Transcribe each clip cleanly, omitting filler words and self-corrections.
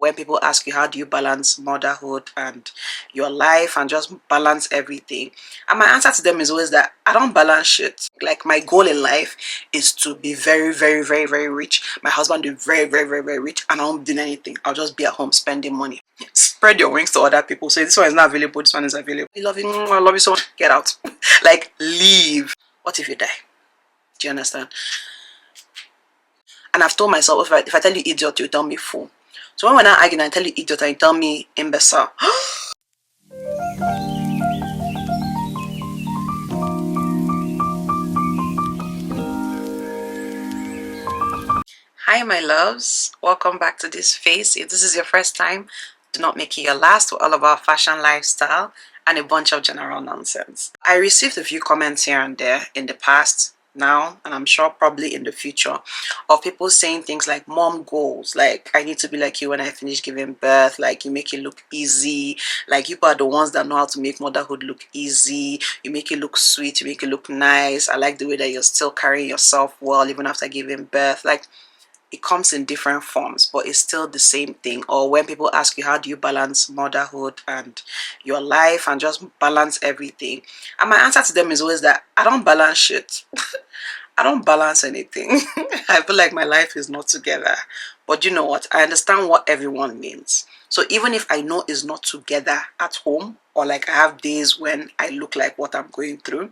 when people ask you how do you balance motherhood and your life and just balance everything, and my answer to them is always that I don't balance shit. Like, my goal in life is to be very, very, very, very rich. My husband is very, very, very, very rich, and I don't do anything. I'll just be at home spending money. Spread your wings to other people. Say, this one is not available, this one is available. I love you, I love you so much. Get out. Like, leave. What if you die? Do you understand? And I've told myself, if I tell you idiot, you tell me fool. So when we're not arguing, I tell you idiot and you tell me imbecile. Hi my loves, welcome back to this face. If this is your first time, do not make it your last. We're all about fashion, lifestyle, and a bunch of general nonsense. I received a few comments here and there in the past, now, and I'm sure probably in the future, of people saying things like mom goals, like I need to be like you when I finish giving birth, like you make it look easy, like you are the ones that know how to make motherhood look easy, you make it look sweet, you make it look nice. I like the way that you're still carrying yourself well even after giving birth. Like, it comes in different forms, but it's still the same thing. Or when people ask you how do you balance motherhood and your life and just balance everything, and my answer to them is always that I don't balance shit. I don't balance anything. I feel like my life is not together. But you know what? I understand what everyone means. So even if I know it's not together at home, or like I have days when I look like what I'm going through,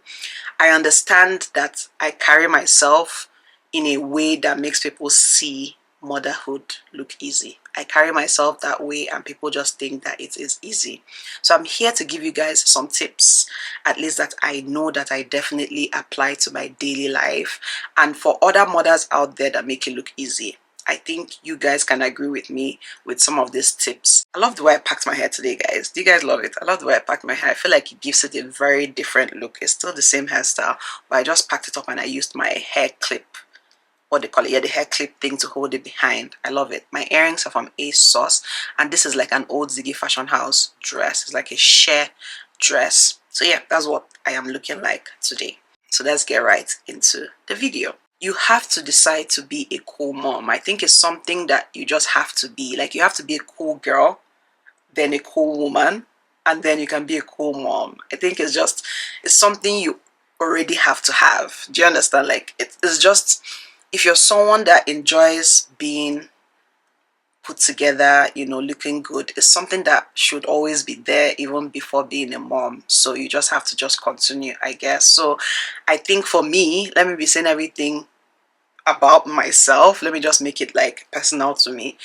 I understand that I carry myself in a way that makes people see motherhood look easy. I carry myself that way and people just think that it is easy. So I'm here to give you guys some tips, at least that I know that I definitely apply to my daily life, and for other mothers out there that make it look easy. I think you guys can agree with me with some of these tips. I love the way I packed my hair today, guys. Do you guys love it? I love the way I packed my hair. I feel like it gives it a very different look. It's still the same hairstyle, but I just packed it up and I used my hair clip, what they call it, yeah, the hair clip thing to hold it behind. I love it. My earrings are from ASOS, and this is like an old Ziggy fashion house dress. It's like a sheer dress. So yeah, that's what I am looking like today. So let's get right into the video. You have to decide to be a cool mom. I think it's something that you just have to be. Like, you have to be a cool girl, then a cool woman, and then you can be a cool mom. I think it's something you already have to have. Do you understand? Like, it's just, if you're someone that enjoys being put together, you know, looking good, it's something that should always be there even before being a mom. So you just have to just continue, I guess. So I think for me, let me be saying everything about myself. Let me just make it like personal to me.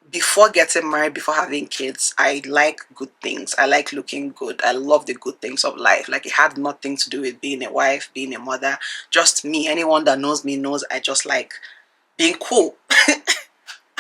Before getting married, before having kids, I like good things. I like looking good. I love the good things of life. Like, it had nothing to do with being a wife, being a mother. Just me. Anyone that knows me knows I just like being cool.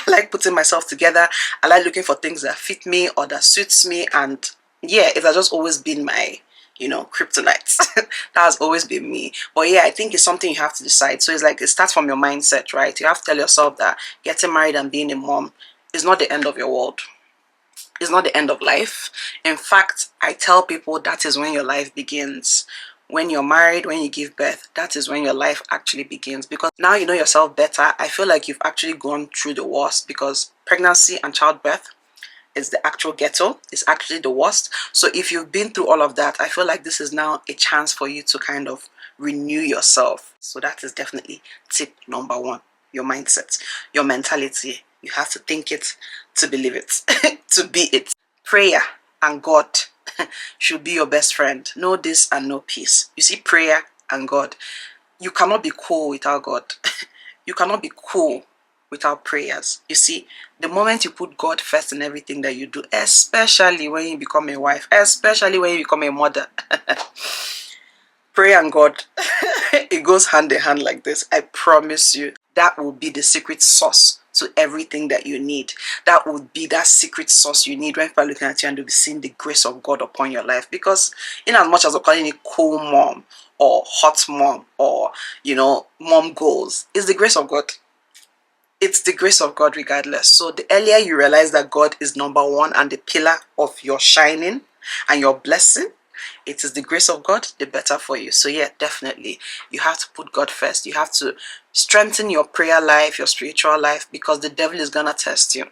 I like putting myself together. I like looking for things that fit me or that suits me. And yeah, it has just always been my, you know, kryptonite. That has always been me. But yeah, I think it's something you have to decide. So it's like, it starts from your mindset, right? You have to tell yourself that getting married and being a mom is not the end of your world. It's not the end of life. In fact, I tell people that is when your life begins. When you're married, when you give birth, that is when your life actually begins. Because now you know yourself better. I feel like you've actually gone through the worst, because pregnancy and childbirth is the actual ghetto. It's actually the worst. So if you've been through all of that, I feel like this is now a chance for you to kind of renew yourself. So that is definitely tip number one. Your mindset, your mentality. You have to think it to believe it, to be it. Prayer and God should be your best friend. No this and no peace. You see, prayer and God. You cannot be cool without God. You cannot be cool without prayers. You see, the moment you put God first in everything that you do, especially when you become a wife, especially when you become a mother, prayer and God, it goes hand in hand like this. I promise you, that will be the secret sauce to everything that you need. That would be that secret sauce you need when people are looking at you and they'll be seeing the grace of God upon your life. Because in as much as we're calling it cool mom or hot mom or, you know, mom goals, it's the grace of God. It's the grace of God regardless. So the earlier you realize that God is number one and the pillar of your shining and your blessing, it is the grace of God, the better for you. So yeah, definitely you have to put God first. You have to strengthen your prayer life, your spiritual life, because the devil is gonna test you.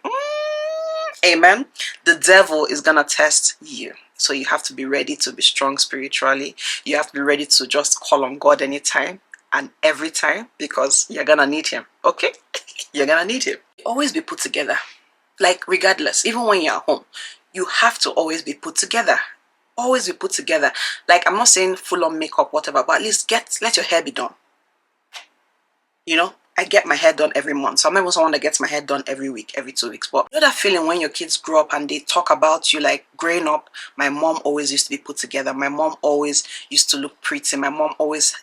Amen. The devil is gonna test you. So you have to be ready to be strong spiritually. You have to be ready to just call on God anytime and every time, because you're gonna need him. Okay? You're gonna need him. Always be put together. Like, regardless, even when you're at home, you have to always be put together. Always be put together. Like, I'm not saying full on makeup, whatever, but at least let your hair be done. You know, I get my hair done every month. So I'm not someone that gets my hair done every week, every 2 weeks. But you know that feeling when your kids grow up and they talk about you, like growing up, my mom always used to be put together. My mom always used to look pretty. My mom always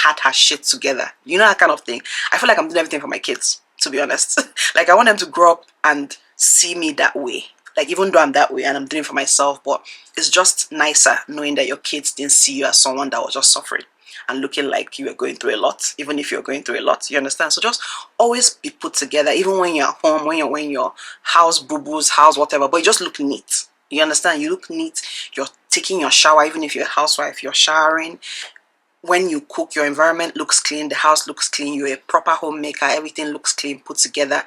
had her shit together. You know, that kind of thing. I feel like I'm doing everything for my kids, to be honest. Like, I want them to grow up and see me that way. Like, even though I'm that way and I'm doing it for myself, but it's just nicer knowing that your kids didn't see you as someone that was just suffering and looking like you were going through a lot, even if you're going through a lot. You understand? So just always be put together, even when you're at home, when you're in your house, boo-boos, house, whatever, but you just look neat. You understand? You look neat. You're taking your shower, even if you're a housewife, you're showering. When you cook, your environment looks clean, the house looks clean, you're a proper homemaker, everything looks clean, put together.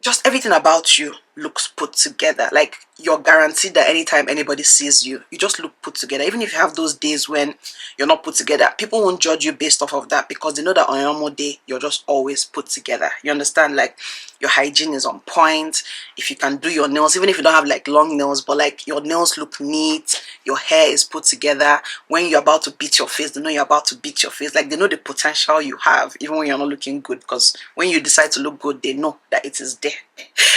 Just everything about you looks put together. Like, you're guaranteed that anytime anybody sees you, you just look put together. Even if you have those days when you're not put together, people won't judge you based off of that, because they know that on a normal day, you're just always put together. You understand? Like, your hygiene is on point. If you can do your nails, even if you don't have like long nails, but like your nails look neat, your hair is put together. When you're about to beat your face, they know you're about to beat your face. Like, they know the potential you have, even when you're not looking good, because when you decide to look good, they know that it is there.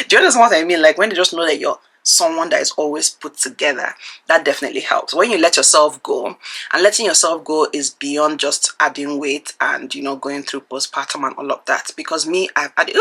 Do you understand what I mean? Like, when they just know that you're someone that is always put together, that definitely helps. When you let yourself go, and letting yourself go is beyond just adding weight and, you know, going through postpartum and all of that. Because me, I've added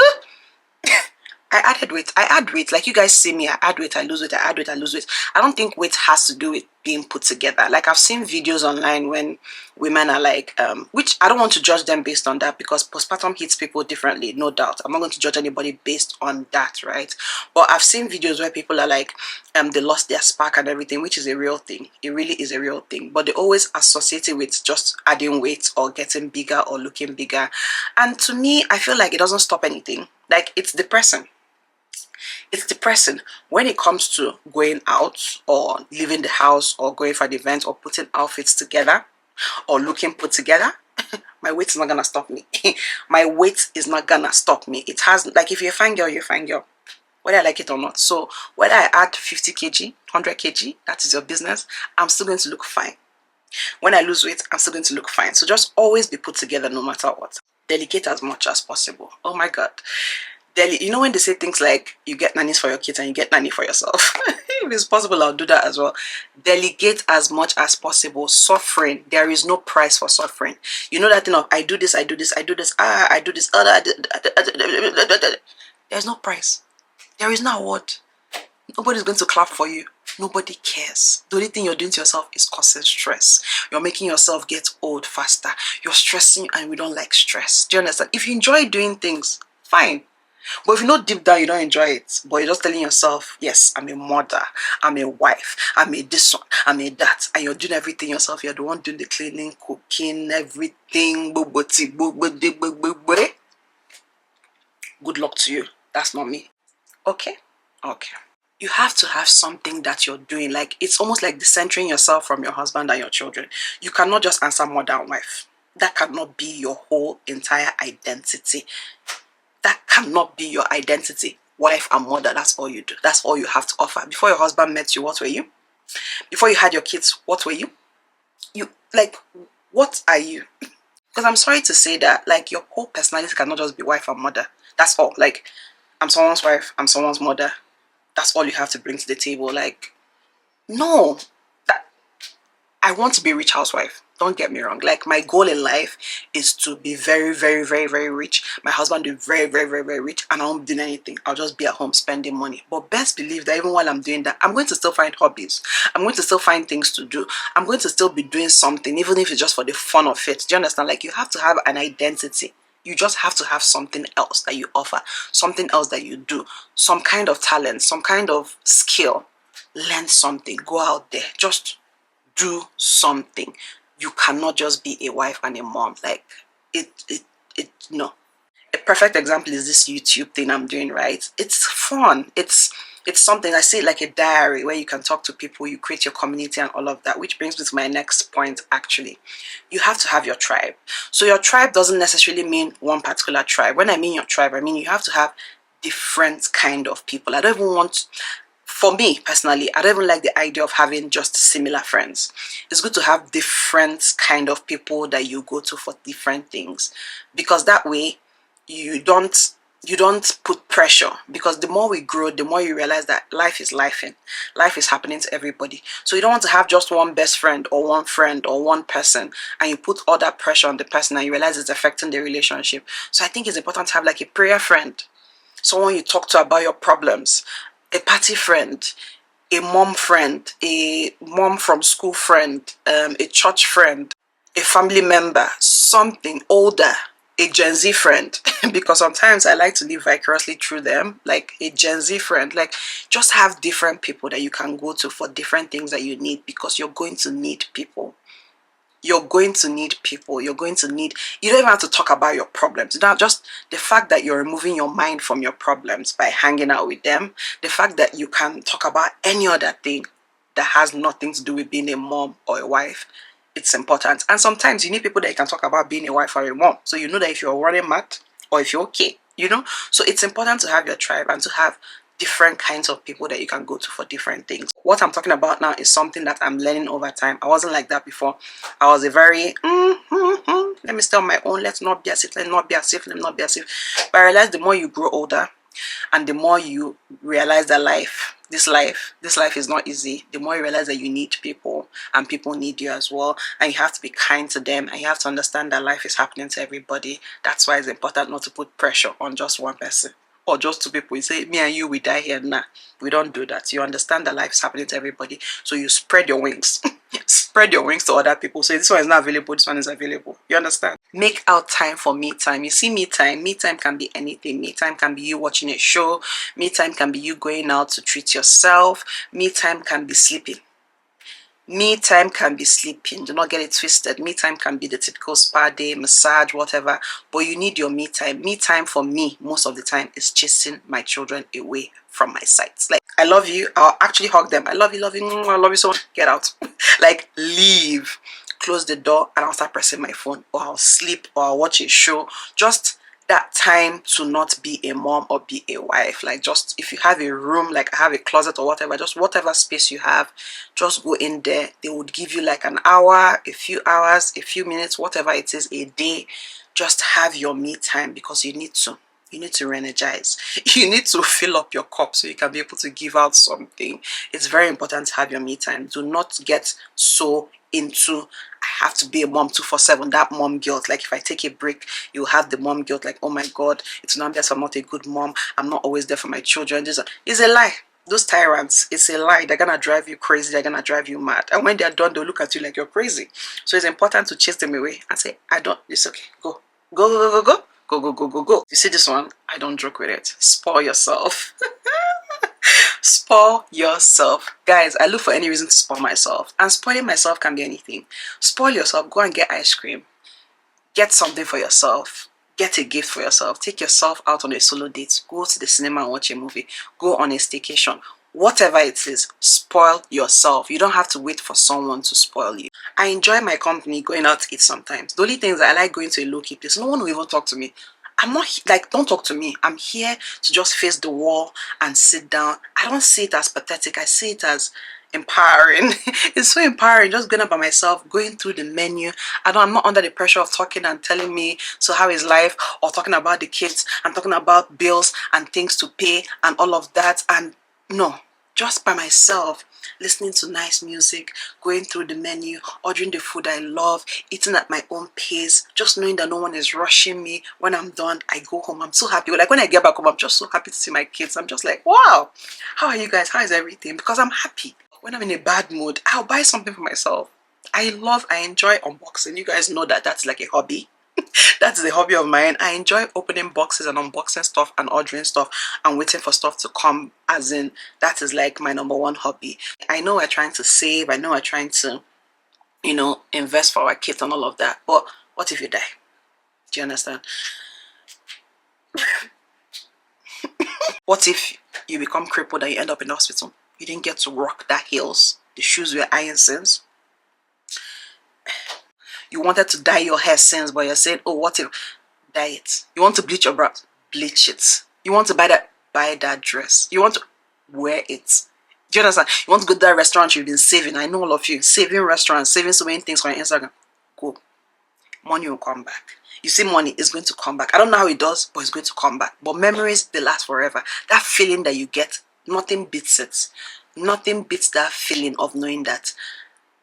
I added weight. I add weight. Like, you guys see me, I add weight, I lose weight, I add weight, I lose weight. I don't think weight has to do with being put together. Like, I've seen videos online when women are like, which I don't want to judge them based on that, because postpartum hits people differently, no doubt. I'm not going to judge anybody based on that, right? But I've seen videos where people are like, they lost their spark and everything, which is a real thing. It really is a real thing. But they always associate it with just adding weight or getting bigger or looking bigger. And to me, I feel like it doesn't stop anything. Like, it's depressing. It's depressing when it comes to going out or leaving the house or going for an event or putting outfits together or looking put together. My weight is not gonna stop me. My weight is not gonna stop me. It has, like, if you're a fine girl, you're a fine girl, whether I like it or not. So whether I add 50 kg, 100 kg, that is your business, I'm still going to look fine. When I lose weight, I'm still going to look fine. So just always be put together no matter what. Delegate as much as possible. Oh my God. You know when they say things like you get nannies for your kids and you get nanny for yourself? If it's possible, I'll do that as well. Delegate as much as possible. Suffering, there is no price for suffering. You know that thing of, I do this, I do this, I do this, I do this, there's no price. There is no award. Nobody's going to clap for you. Nobody cares. The only thing you're doing to yourself is causing stress. You're making yourself get old faster. You're stressing, and we don't like stress. Do you understand? If you enjoy doing things, fine. But if you know deep down you don't enjoy it, but you're just telling yourself, yes, I'm a mother, I'm a wife, I'm a this one, I'm a that, and you're doing everything yourself, you're the one doing the cleaning, cooking, everything, good luck to you. That's not me. Okay? Okay. You have to have something that you're doing. Like, it's almost like decentering yourself from your husband and your children. You cannot just answer mother and wife. That cannot be your whole entire identity. That cannot be your identity. Wife and mother, that's all you do. That's all you have to offer. Before your husband met you, what were you? Before you had your kids, what were you? Like, what are you? Because I'm sorry to say that, like, your whole personality cannot just be wife and mother. That's all. Like, I'm someone's wife, I'm someone's mother. That's all you have to bring to the table. Like, no. I want to be a rich housewife. Don't get me wrong. Like, my goal in life is to be very, very, very, very rich. My husband will be very, very, very, very rich, and I won't be doing anything. I'll just be at home spending money. But best believe that even while I'm doing that, I'm going to still find hobbies. I'm going to still find things to do. I'm going to still be doing something, even if it's just for the fun of it. Do you understand? Like, you have to have an identity. You just have to have something else that you offer, something else that you do, some kind of talent, some kind of skill. Learn something. Go out there. Just do something. You cannot just be a wife and a mom. Like, no. A perfect example is this YouTube thing I'm doing, right? It's fun. It's It's something, I see it like a diary where you can talk to people, you create your community and all of that, which brings me to my next point actually. You have to have your tribe. So your tribe doesn't necessarily mean one particular tribe. When I mean your tribe, I mean you have to have different kind of people. I don't even want, for me personally, I don't even like the idea of having just similar friends. It's good to have different kind of people that you go to for different things, because that way you don't put pressure, because the more we grow, the more you realize that life is life is happening to everybody. So you don't want to have just one best friend or one person, and you put all that pressure on the person and you realize it's affecting the relationship. So I think it's important to have like a prayer friend, someone you talk to about your problems, a party friend, a mom friend, a mom from school friend, a church friend, a family member, something older, a Gen Z friend, because sometimes I like to live vicariously through them, like a Gen Z friend. Like, just have different people that you can go to for different things that you need, because you're going to need people. You're going to need people. You're going to need, you don't even have to talk about your problems. Now, just the fact that you're removing your mind from your problems by hanging out with them, the fact that you can talk about any other thing that has nothing to do with being a mom or a wife, it's important. And sometimes you need people that you can talk about being a wife or a mom, so you know that if you're running mad or if you're okay, you know. So it's important to have your tribe and to have different kinds of people that you can go to for different things. What I'm talking about now is something that I'm learning over time. I wasn't like that before. I was a very let me stay on my own, let's not be as if, let not be as if, let not be as if. But I realized the more you grow older and the more you realize that this life is not easy, the more you realize that you need people and people need you as well, and you have to be kind to them, and you have to understand that life is happening to everybody. That's why it's important not to put pressure on just one person or just two people. You say, me and you, we die here. Nah, we don't do that. You understand that life is happening to everybody, so you spread your wings. Spread your wings to other people. So this one is not available, this one is available. You understand? Make out time for me time. You see, me time can be anything. Me time can be you watching a show. Me time can be you going out to treat yourself. Me time can be sleeping. Me time can be sleeping. Do not get it twisted. Me time can be the typical spa day, massage, whatever. But you need your me time. Me time for me, most of the time, is chasing my children away from my sight. Like, I love you. I'll actually hug them. I love you, love you. I love you so much. Get out. Like, leave. Close the door and I'll start pressing my phone, or I'll sleep, or I'll watch a show. Just that time to not be a mom or be a wife. Like, just if you have a room, like I have a closet or whatever, just whatever space you have, just go in there. They would give you like an hour, a few hours, a few minutes, whatever it is, a day. Just have your me time, because you need to re-energize. You need to fill up your cup so you can be able to give out something. It's very important to have your me time. Do not get so into, I have to be a mom 2/7, that mom guilt. Like, if I take a break, you have the mom guilt, like, oh my god, it's not because I'm not a good mom, I'm not always there for my children. This is a lie. Those tyrants, it's a lie. They're gonna drive you crazy, they're gonna drive you mad, and when they're done, they'll look at you like you're crazy. So it's important to chase them away and say, it's okay, go go go go go go go go go go. You see this one, I don't joke with it. Spoil yourself. Spoil yourself. Guys, I look for any reason to spoil myself, and spoiling myself can be anything. Spoil yourself. Go and get ice cream, get something for yourself, get a gift for yourself, take yourself out on a solo date, go to the cinema and watch a movie, go on a staycation. Whatever it is, spoil yourself. You don't have to wait for someone to spoil you. I enjoy my company, going out to eat sometimes. The only things I like, going to a low-key place. No one will even talk to me. I'm not like, don't talk to me. I'm here to just face the wall and sit down. I don't see it as pathetic. I see it as empowering. It's so empowering, just going up by myself, going through the menu. I'm not under the pressure of talking and telling me, so how is life, or talking about the kids and talking about bills and things to pay and all of that. And no, just by myself, listening to nice music, going through the menu, ordering the food I love, eating at my own pace, just knowing that no one is rushing me. When I'm done, I go home. I'm so happy. Like, when I get back home, I'm just so happy to see my kids. I'm just like, wow, how are you guys? How is everything? Because I'm happy. When I'm in a bad mood, I'll buy something for myself. I enjoy unboxing. You guys know that that's like a hobby. That's the hobby of mine. I enjoy opening boxes and unboxing stuff and ordering stuff and waiting for stuff to come. As in, that is like my #1 hobby. I know we're trying to save. I know we're trying to, invest for our kids and all of that. But what if you die? Do you understand? What if you become crippled and you end up in the hospital. You didn't get to rock that heels. The shoes were iron since. You wanted to dye your hair since, but you're saying, oh, what if? Dye it. You want to bleach your brows? Bleach it. You want to buy that dress. You want to wear it. Do you understand? You want to go to that restaurant you've been saving. I know all of you. Saving restaurants, saving so many things for your Instagram. Go. Money will come back. You see, money is going to come back. I don't know how it does, but it's going to come back. But memories, they last forever. That feeling that you get, nothing beats it. Nothing beats that feeling of knowing that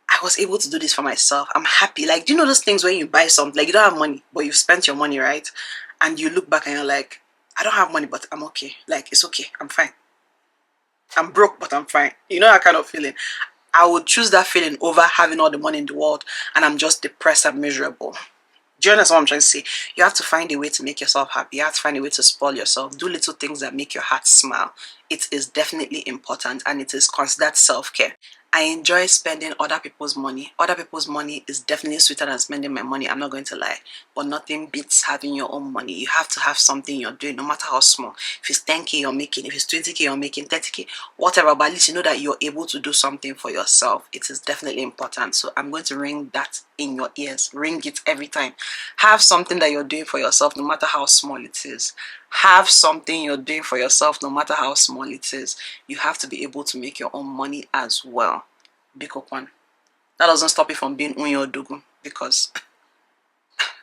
I was able to do this for myself. I'm happy. Like, do you know those things when you buy something, like you don't have money, but you've spent your money, right? And you look back and you're like, I don't have money, but I'm okay. Like, it's okay. I'm fine. I'm broke, but I'm fine. You know that kind of feeling. I would choose that feeling over having all the money in the world and I'm just depressed and miserable. Do you understand what I'm trying to say? You have to find a way to make yourself happy. You have to find a way to spoil yourself. Do little things that make your heart smile. It is definitely important and it is considered self-care. I enjoy spending other people's money. Other people's money is definitely sweeter than spending my money. I'm not going to lie. But nothing beats having your own money. You have to have something you're doing, no matter how small. If it's 10K you're making, if it's 20K you're making, 30K, whatever. But at least you know that you're able to do something for yourself. It is definitely important. So I'm going to ring that in your ears. Ring it every time. Have something that you're doing for yourself, no matter how small it is. Have something you're doing for yourself, no matter how small it is. You have to be able to make your own money as well. Bikokwan. That doesn't stop you from being unyo dugu, because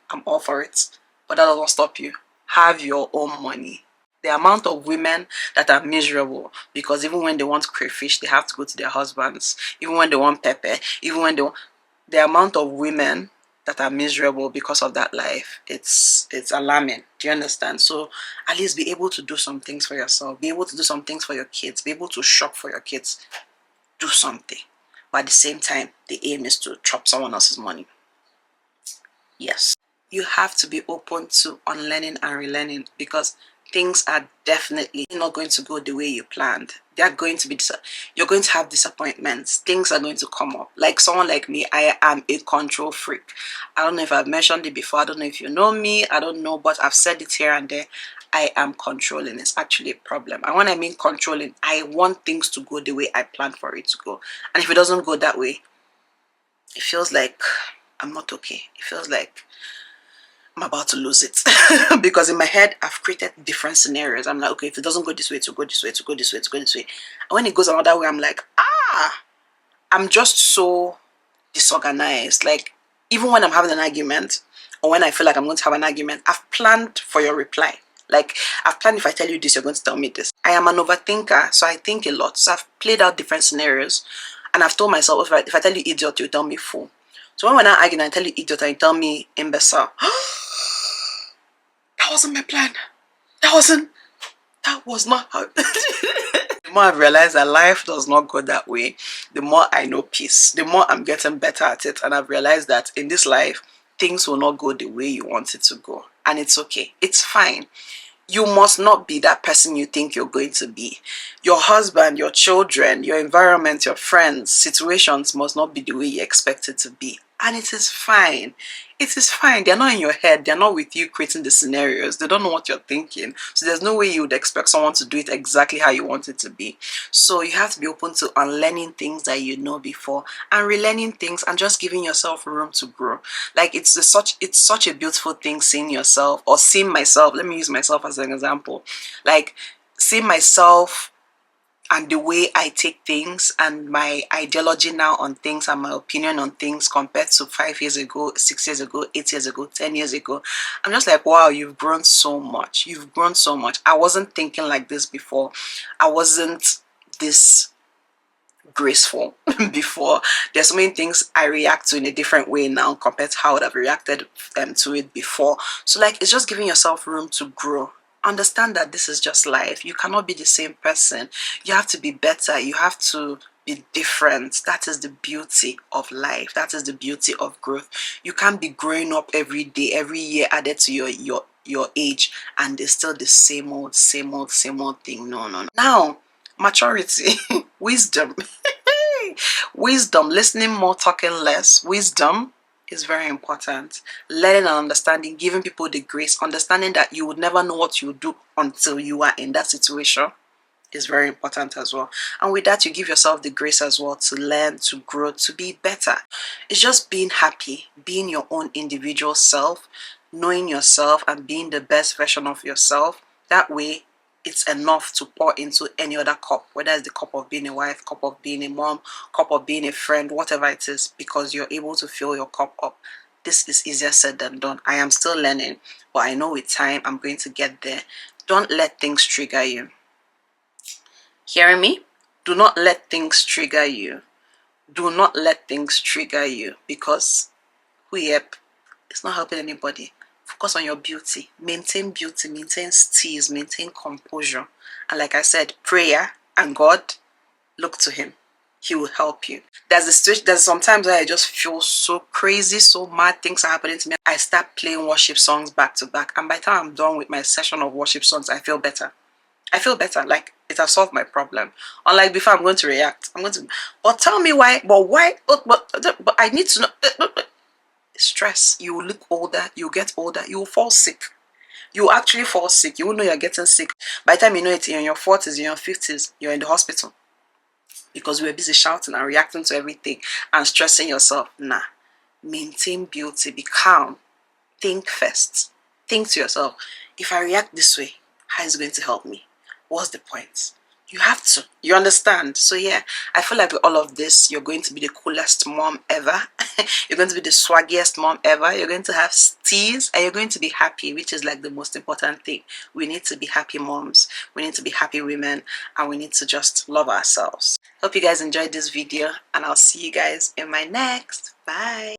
I'm all for it. But that doesn't stop you. Have your own money. The amount of women that are miserable because even when they want crayfish, they have to go to their husbands. Even when they want pepper, even when they want... The amount of women that are miserable because of that life, it's alarming. Do you understand? So at least be able to do some things for yourself. Be able to do some things for your kids. Be able to shop for your kids. Do something. But at the same time, the aim is to chop someone else's money. Yes. You have to be open to unlearning and relearning because things are definitely not going to go the way you planned. They are going to be, you're going to have disappointments. Things are going to come up. Like someone like me, I am a control freak. I don't know if I've mentioned it before. I don't know if you know me. I don't know, but I've said it here and there. I am controlling. It's actually a problem. And when I mean controlling, I want things to go the way I planned for it to go. And if it doesn't go that way, it feels like I'm not okay. It feels like I'm about to lose it. Because in my head, I've created different scenarios. I'm like, okay, if it doesn't go this way, to go this way, to go this way, to go this way. And when it goes another way, I'm like, I'm just so disorganized. Like, even when I'm having an argument, or when I feel like I'm going to have an argument, I've planned for your reply. Like, I've planned if I tell you this, you're going to tell me this. I am an overthinker, so I think a lot. So I've played out different scenarios. And I've told myself, if I tell you idiot, you tell me fool. So when we're not arguing, I tell you idiot and you tell me imbecile. That wasn't my plan. That was not how... The more I've realized that life does not go that way, the more I know peace. The more I'm getting better at it. And I've realized that in this life, things will not go the way you want it to go. And it's okay. It's fine. You must not be that person you think you're going to be. Your husband, your children, your environment, your friends, situations must not be the way you expect it to be. And it is fine. It is fine. They're not in your head. They're not with you creating the scenarios. They don't know what you're thinking. So there's no way you would expect someone to do it exactly how you want it to be. So you have to be open to unlearning things that you know before and relearning things and just giving yourself room to grow. Like it's such a beautiful thing seeing yourself or seeing myself. Let me use myself as an example. Like seeing myself and the way I take things and my ideology now on things and my opinion on things compared to 5 years ago, 6 years ago, 8 years ago, 10 years ago. I'm just like, wow, you've grown so much. You've grown so much. I wasn't thinking like this before. I wasn't this graceful before. There's so many things I react to in a different way now compared to how I would have reacted to it before. So like, it's just giving yourself room to grow. Understand that this is just life. You cannot be the same person. You have to be better. You have to be different. That is the beauty of life. That is the beauty of growth. You can't be growing up every day, every year added to your age, and it's still the same old thing. No. Now, maturity, wisdom, wisdom, listening more, talking less. Wisdom is very important. Learning and understanding, giving people the grace, understanding that you would never know what you would do until you are in that situation. is very important as well. And with that, you give yourself the grace as well to learn, to grow, to be better. It's just being happy, being your own individual self, knowing yourself and being the best version of yourself. That way, it's enough to pour into any other cup, whether it's the cup of being a wife, cup of being a mom, cup of being a friend, whatever it is, because you're able to fill your cup up. This is easier said than done. I am still learning, but I know with time I'm going to get there. Don't let things trigger you. Hearing me? Do not let things trigger you. Do not let things trigger you, because it's not helping anybody. Focus on your beauty, maintain steeze, maintain composure. And like I said, prayer and God, look to Him. He will help you. There's sometimes where I just feel so crazy, so mad, things are happening to me. I start playing worship songs back to back, and by the time I'm done with my session of worship songs, I feel better. Like it has solved my problem. Unlike before, I'm going to react. But tell me why. But why? But I need to know. Stress. You will look older. You get older. You will fall sick. You will actually fall sick. You will know you're getting sick. By the time you know it, you're in your 40s, in your 50s, you're in the hospital. Because we were busy shouting and reacting to everything and stressing yourself. Nah. Maintain beauty. Be calm. Think first. Think to yourself, if I react this way, how is it going to help me? What's the point? You have to. You understand? So yeah, I feel like with all of this, you're going to be the coolest mom ever. You're going to be the swaggiest mom ever. You're going to have steez and you're going to be happy, which is like the most important thing. We need to be happy moms. We need to be happy women, and we need to just love ourselves. Hope you guys enjoyed this video, and I'll see you guys in my next. Bye.